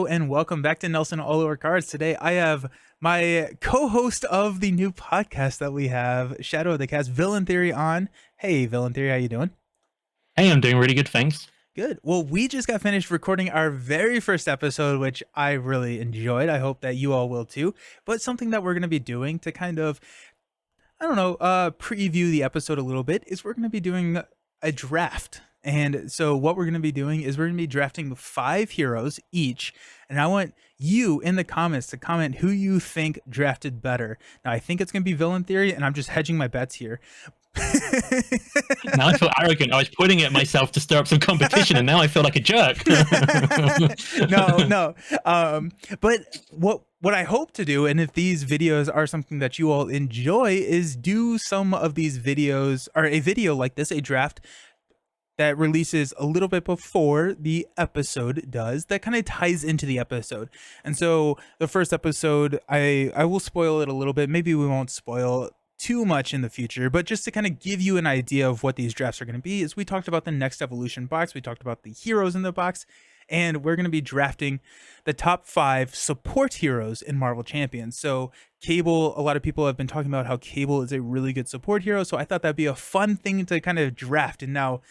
and welcome back to Nelson All Over Cards. Today I have my co-host of the new podcast that we have, Shadow of the Cast, Villain Theory on. Hey, Villain Theory, how you doing? Hey, I'm doing really good, thanks. Good. Well, we just got finished recording our very first episode, which I really enjoyed. I hope that you all will too. But something that we're going to be doing to kind of, preview the episode a little bit is we're going to be doing a draft. And so what we're going to be doing is we're going to be drafting 5 heroes each. And I want you in the comments to comment who you think drafted better. Now, I think it's going to be Villain Theory, and I'm just hedging my bets here. Now I feel arrogant. I was pointing at myself to stir up some competition, and now I feel like a jerk. No. But what I hope to do, and if these videos are something that you all enjoy, is do some of these videos, or a video like this, a draft that releases a little bit before the episode does, that kind of ties into the episode. And so the first episode, I will spoil it a little bit. Maybe we won't spoil too much in the future, but just to kind of give you an idea of what these drafts are going to be, is we talked about the Next Evolution box, we talked about the heroes in the box, and we're going to be drafting the top 5 support heroes in Marvel Champions. So Cable, a lot of people have been talking about how Cable is a really good support hero, so I thought that'd be a fun thing to kind of draft. And now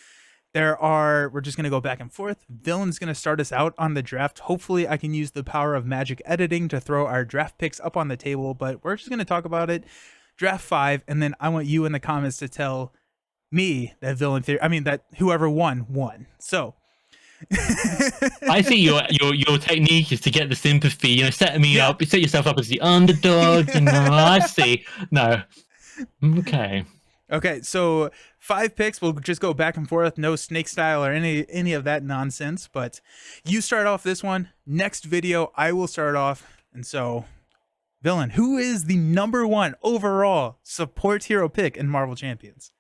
we're just going to go back and forth. Villain's going to start us out on the draft. Hopefully I can use the power of magic editing to throw our draft picks up on the table, but we're just going to talk about it. Draft 5, and then I want you in the comments to tell me that that whoever won. So I see your technique is to get the sympathy, set me up, set yourself up as the underdog. I see. No. Okay, so 5 picks. We'll just go back and forth. No snake style or any of that nonsense. But you start off this one. Next video, I will start off. And so, Villain, who is the #1 overall support hero pick in Marvel Champions?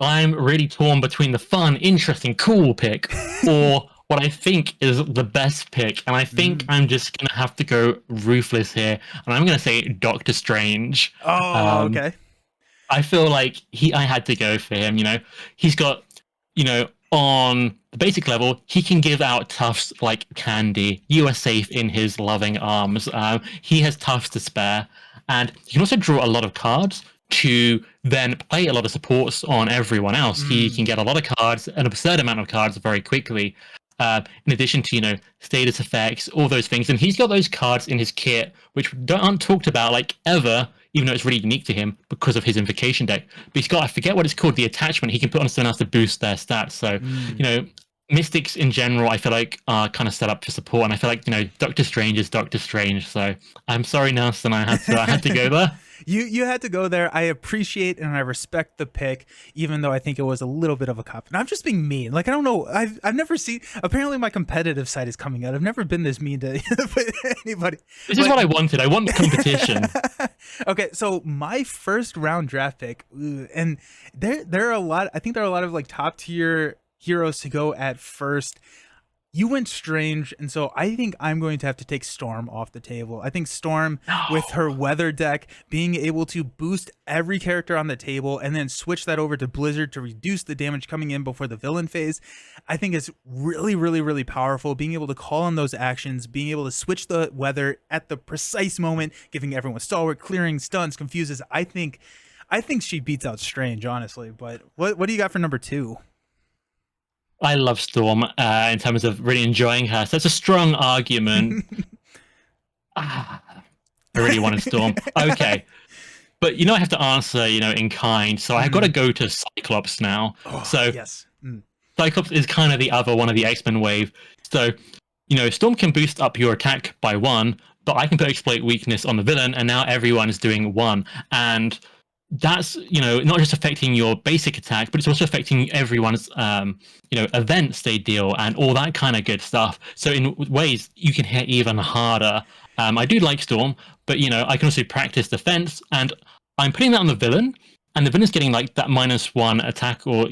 I'm really torn between the fun, interesting, cool pick or what I think is the best pick. And I think I'm just going to have to go ruthless here. And I'm going to say Doctor Strange. Oh, okay. I feel like I had to go for him. He's got, on the basic level, he can give out Tufts like candy. You are safe in his loving arms. He has Tufts to spare, and he can also draw a lot of cards to then play a lot of supports on everyone else. He can get a lot of cards, an absurd amount of cards very quickly. In addition to, status effects, all those things. And he's got those cards in his kit, which aren't talked about like ever, even though it's really unique to him because of his invocation deck. But he's got, I forget what it's called, the attachment he can put on someone else to boost their stats. So, Mystics in general, I feel like are kind of set up for support. And I feel like, Doctor Strange is Doctor Strange. So I'm sorry, Nelson, I had to go there. You had to go there. I appreciate and I respect the pick, even though I think it was a little bit of a cop. And I'm just being mean. Like, I don't know. I've never seen. Apparently, my competitive side is coming out. I've never been this mean to anybody. This is what I wanted. I want competition. Okay, so my first round draft pick, and there are a lot. I think there are a lot of like top tier heroes to go at first. You went Strange, and so I think I'm going to have to take Storm off the table. I think Storm, with her weather deck, being able to boost every character on the table and then switch that over to Blizzard to reduce the damage coming in before the villain phase, I think is really, really, really powerful. Being able to call on those actions, being able to switch the weather at the precise moment, giving everyone stalwart, clearing stuns, confuses. I think she beats out Strange, honestly. But what do you got for #2? I love Storm in terms of really enjoying her. So it's a strong argument. I really wanted Storm. Okay. But I have to answer, in kind. So I've got to go to Cyclops now. Oh, so yes. Cyclops is kind of the other one of the X-Men wave. So, Storm can boost up your attack by 1, but I can put exploit weakness on the villain, and now everyone is doing 1. And that's, not just affecting your basic attack, but it's also affecting everyone's, events they deal and all that kind of good stuff. So in ways, you can hit even harder. I do like Storm, but, I can also practice defense, and I'm putting that on the villain, and the villain's getting like that -1 attack or,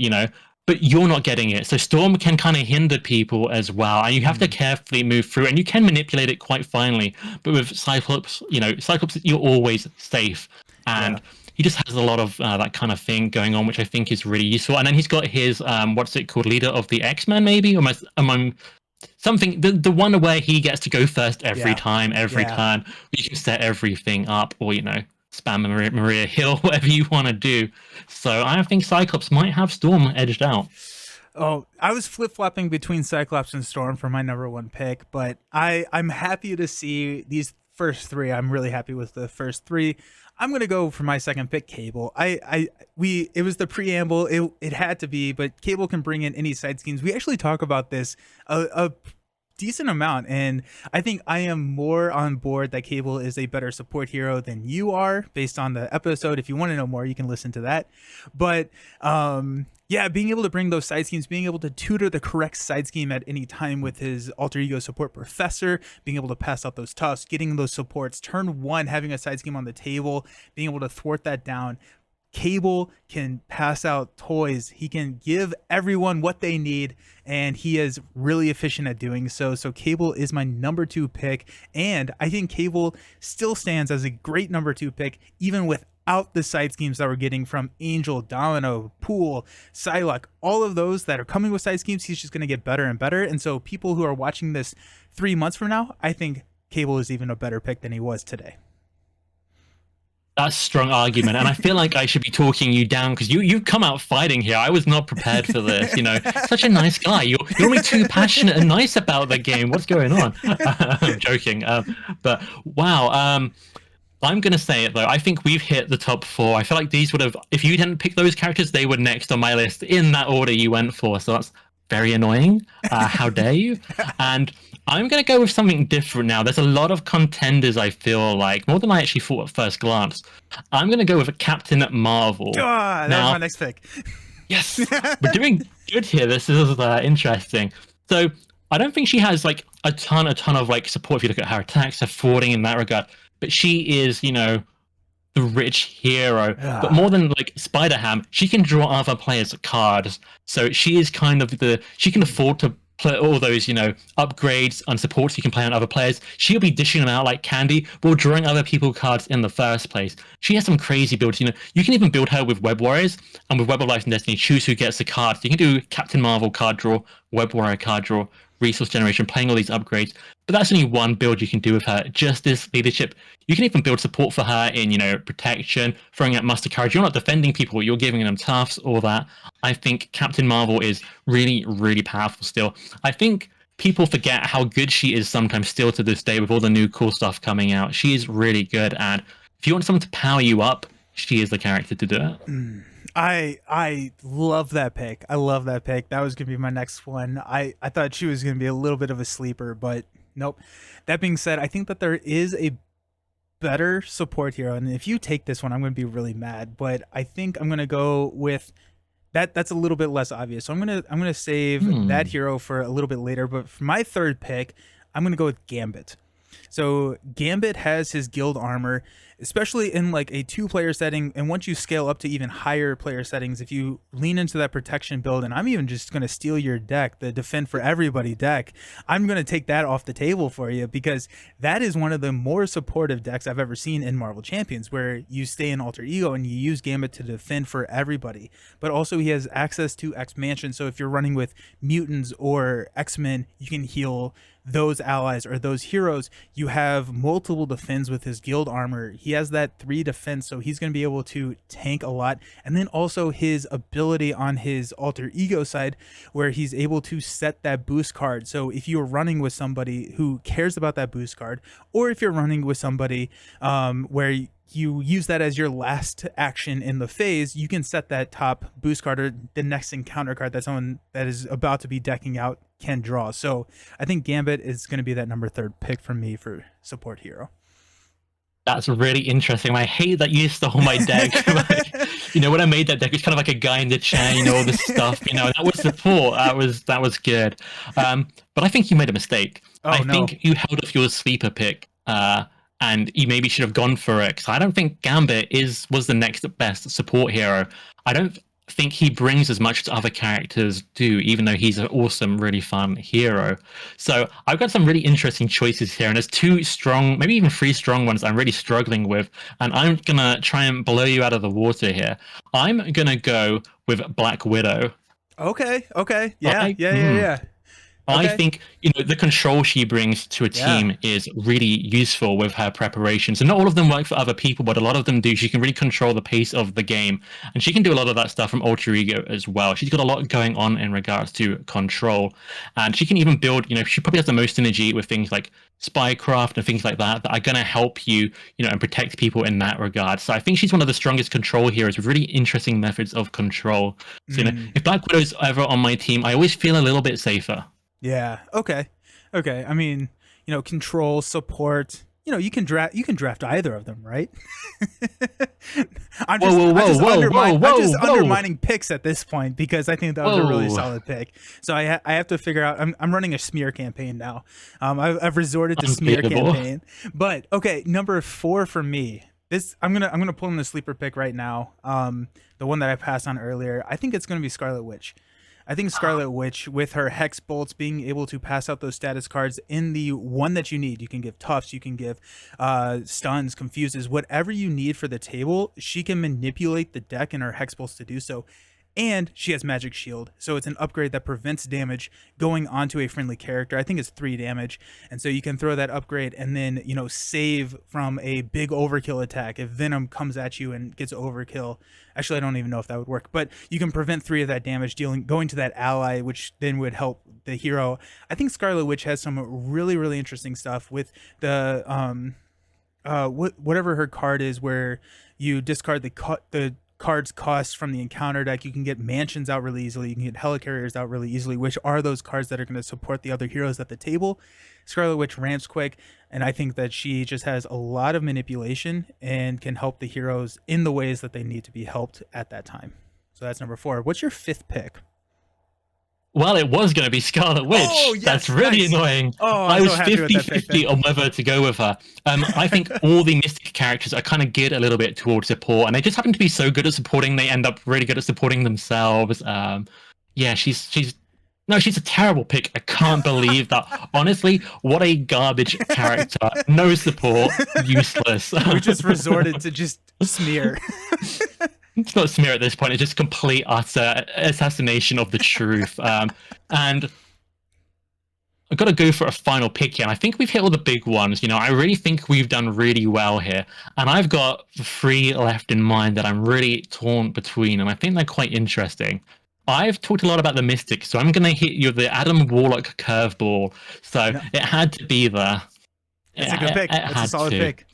but you're not getting it. So Storm can kind of hinder people as well, and you have to carefully move through, and you can manipulate it quite finely. But with Cyclops, you're always safe. And he just has a lot of that kind of thing going on, which I think is really useful. And then he's got his, what's it called, Leader of the X-Men, maybe? Or am I something, the one where he gets to go first every Yeah. time, every Yeah. turn. You can set everything up, or spam Maria Hill, whatever you want to do. So I think Cyclops might have Storm edged out. Oh, I was flip flopping between Cyclops and Storm for my number one pick, but I'm happy to see these first three. I'm really happy with the first three. I'm gonna go for my second pick, Cable. It was the preamble. It had to be, but Cable can bring in any side schemes. We actually talk about this a decent amount, and I think I am more on board that Cable is a better support hero than you are based on the episode. If you want to know more, you can listen to that. But yeah, being able to bring those side schemes, being able to tutor the correct side scheme at any time with his alter ego support professor, being able to pass out those toughs, getting those supports, turn one, having a side scheme on the table, being able to thwart that down. Cable can pass out toys. He can give everyone what they need, and he is really efficient at doing so. So Cable is my number two pick, and I think Cable still stands as a great number two pick, even without the side schemes that we're getting from Angel, Domino, Pool, Psylocke, all of those that are coming with side schemes. He's just going to get better and better. And so people who are watching this 3 months from now, I think Cable is even a better pick than he was today. That's a strong argument, and I feel like I should be talking you down because you come out fighting here. I was not prepared for this. Such a nice guy. You're only too passionate and nice about the game. What's going on? I'm joking, but wow. I'm gonna say it though. I think we've hit the top four. I feel like these would have, if you didn't pick those characters, they were next on my list in that order you went for. So that's very annoying. How dare you? And I'm going to go with something different now. There's a lot of contenders, I feel like, more than I actually thought at first glance. I'm going to go with a Captain Marvel. That was my next pick. Yes, we're doing good here. This is interesting. So I don't think she has like a ton of like support if you look at her attacks, her forwarding in that regard. But she is, the rich hero. But more than like Spider-Ham, she can draw other players' cards. So she is kind of she can afford to play all those, upgrades and supports you can play on other players. She'll be dishing them out like candy while drawing other people's cards in the first place. She has some crazy builds. You can even build her with Web Warriors and with Web of Life and Destiny, choose who gets the cards. You can do Captain Marvel card draw, Web Warrior card draw, resource generation, playing all these upgrades. But that's only one build you can do with her. Justice, leadership. You can even build support for her in, protection, throwing out muster courage. You're not defending people, you're giving them toughs, all that. I think Captain Marvel is really, really powerful still. I think people forget how good she is sometimes still to this day with all the new cool stuff coming out. She is really good, and if you want someone to power you up, she is the character to do it. I love that pick. I love that pick. That was going to be my next one. I thought she was going to be a little bit of a sleeper, but nope. That being said, I think that there is a better support hero, and if you take this one, I'm going to be really mad, but I think I'm going to go with that's a little bit less obvious. So I'm going to save that hero for a little bit later, but for my third pick, I'm going to go with Gambit. So Gambit has his guild armor, especially in like a 2-player setting. And once you scale up to even higher player settings, if you lean into that protection build, and I'm even just going to steal your deck, the Defend for Everybody deck, I'm going to take that off the table for you, because that is one of the more supportive decks I've ever seen in Marvel Champions, where you stay in Alter Ego and you use Gambit to defend for everybody. But also he has access to X-Mansion. So if you're running with mutants or X-Men, you can heal those allies or those heroes. You have multiple defense with his guild armor. He has that 3 defense, so he's going to be able to tank a lot. And then also his ability on his alter ego side, where he's able to set that boost card. So if you're running with somebody who cares about that boost card, or if you're running with somebody where you use that as your last action in the phase, you can set that top boost card or the next encounter card that someone that is about to be decking out can draw. So I think Gambit is going to be that number 3rd pick for me for support hero. That's really interesting. I hate that you stole my deck. When I made that deck, it was kind of like a guy in the chain, all this stuff. That was support. That was good. But I think you made a mistake. I think you held off your sleeper pick. And you maybe should have gone for it, because I don't think Gambit was the next best support hero. I don't think he brings as much as other characters do, even though he's an awesome, really fun hero. So I've got some really interesting choices here, and there's 2 strong, maybe even 3 strong ones I'm really struggling with, and I'm gonna try and blow you out of the water here. I'm gonna go with Black Widow. Okay. Yeah. I Okay. think the control she brings to a Yeah. team is really useful with her preparations. And not all of them work for other people, but a lot of them do. She can really control the pace of the game, and she can do a lot of that stuff from Alter Ego as well. She's got a lot going on in regards to control, and she can even build. She probably has the most synergy with things like spycraft and things like that are going to help you, and protect people in that regard. So I think she's one of the strongest control heroes with really interesting methods of control. So Mm, if Black Widow's ever on my team, I always feel a little bit safer. yeah. Okay. Okay. I mean, control, support. You can draft either of them, right? I'm Whoa, just whoa, I'm whoa, just whoa, whoa, I'm just whoa, whoa, undermining picks at this point because I think that was a really whoa! solid pick. So I have to figure out. I'm running a smear campaign now. I've resorted to smear Unbeatable. campaign. But okay, number 4 for me. This I'm gonna pull in the sleeper pick right now. The one that I passed on earlier. I think it's gonna be Scarlet Witch. I think Scarlet Witch, with her Hex Bolts, being able to pass out those status cards in the one that you need. You can give Tufts, you can give stuns, confuses, whatever you need for the table. She can manipulate the deck and her Hex Bolts to do so. And she has Magic Shield, so it's an upgrade that prevents damage going onto a friendly character. I think it's 3 damage, and so you can throw that upgrade and then save from a big overkill attack. If Venom comes at you and gets overkill, actually I don't even know if that would work, but you can prevent 3 of that damage going to that ally, which then would help the hero. I think Scarlet Witch has some really interesting stuff with the whatever her card is, where you discard the cards cost from the encounter deck. You can get mansions out really easily. You can get helicarriers out really easily, which are those cards that are going to support the other heroes at the table. Scarlet Witch ramps quick, and I think that she just has a lot of manipulation and can help the heroes in the ways that they need to be helped at that time. So that's number 4. What's your 5th pick? Well, it was going to be Scarlet Witch. Oh, yes, That's really nice. annoying. Oh, I I'm was so happy with that pick 50-50 then. on whether to go with her. I think all the Mystic characters are kind of geared a little bit towards support, and they just happen to be so good at supporting, they end up really good at supporting themselves. Yeah, she's a terrible pick. I can't believe that. Honestly, what a garbage character. No support, useless. We just resorted to just smear. It's not smear at this point. It's just complete utter assassination of the truth. And I've got to go for a final pick here. And I think we've hit all the big ones. I really think we've done really well here. And I've got 3 left in mind that I'm really torn between, and I think they're quite interesting. I've talked a lot about the Mystics, so I'm going to hit you with the Adam Warlock curveball. So No, it had to be there. that's a good pick. That's a solid pick.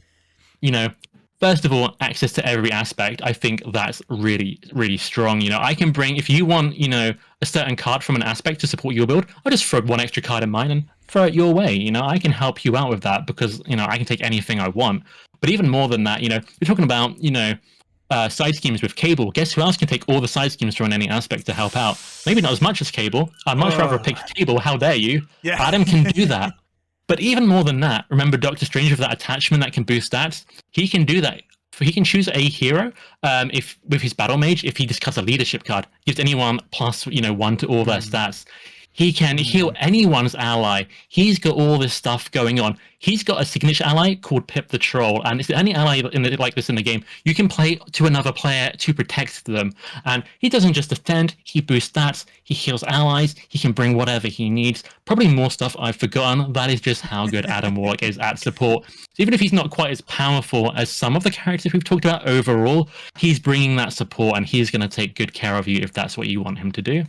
First of all, access to every aspect. I think that's really strong. I can bring, if you want, a certain card from an aspect to support your build, I'll just throw 1 extra card in mine and throw it your way. I can help you out with that because, I can take anything I want. But even more than that, we're talking about, side schemes with Cable. Guess who else can take all the side schemes from any aspect to help out? Maybe not as much as Cable. I'd much rather pick Cable. How dare you? Yeah. Adam can do that. But even more than that, remember Doctor Strange with that attachment that can boost stats? He can do that. He can choose a hero if with his battle mage, if he discards a leadership card, gives anyone plus 1 to all their stats. He can heal anyone's ally. He's got all this stuff going on. He's got a signature ally called Pip the Troll, and it's the only ally like this in the game. You can play to another player to protect them, and he doesn't just defend. He boosts stats. He heals allies. He can bring whatever he needs. Probably more stuff I've forgotten. That is just how good Adam Warlock is at support. So even if he's not quite as powerful as some of the characters we've talked about overall, he's bringing that support, and he's going to take good care of you if that's what you want him to do.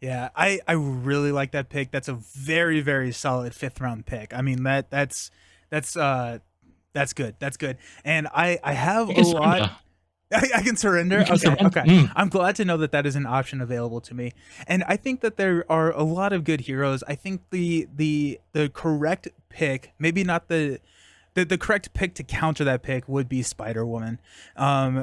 Yeah, I really like that pick. That's a very solid 5th round pick. I mean that's good. That's good. And I have a lot. I can surrender. Okay. I'm glad to know that that is an option available to me. And I think that there are a lot of good heroes. I think the correct pick, maybe not the correct pick to counter that pick, would be Spider-Woman.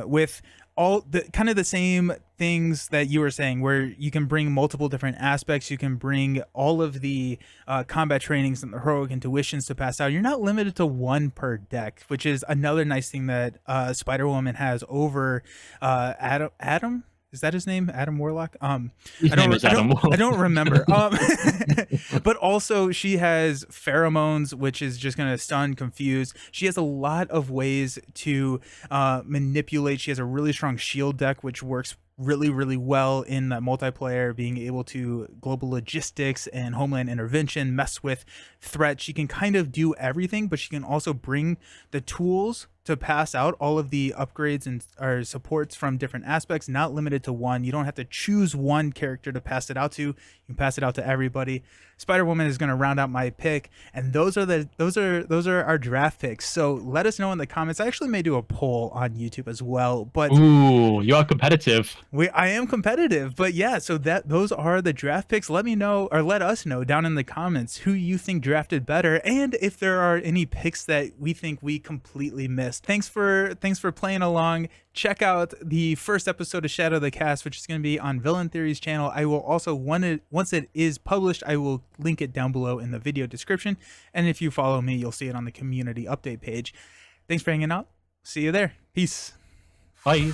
With all the kind of the same things that you were saying, where you can bring multiple different aspects. You can bring all of the combat trainings and the heroic intuitions to pass out. You're not limited to 1 per deck, which is another nice thing that Spider-Woman has over Adam. Is that his name? Adam Warlock? His name is Adam Warlock. I don't remember. But also she has pheromones, which is just going to stun, confuse. She has a lot of ways to manipulate. She has a really strong shield deck, which works really, really well in the multiplayer, being able to global logistics and homeland intervention, mess with threats. She can kind of do everything, but she can also bring the tools to pass out all of the upgrades and or supports from different aspects, not limited to one. You don't have to choose one character to pass it out to. You can pass it out to everybody. Spider-Woman is going to round out my pick, and those are our draft picks. So let us know in the comments. I actually may do a poll on YouTube as well, but Ooh, you are competitive. I am competitive, but yeah, so those are the draft picks. Let me know, or let us know down in the comments who you think drafted better, and if there are any picks that we think we completely missed. Thanks for playing along. Check out the first episode of Shadow the Cast, which is going to be on Villain Theory's channel. I will also, once it is published, I will link it down below in the video description. And if you follow me, you'll see it on the community update page. Thanks for hanging out. See you there. Peace. Bye.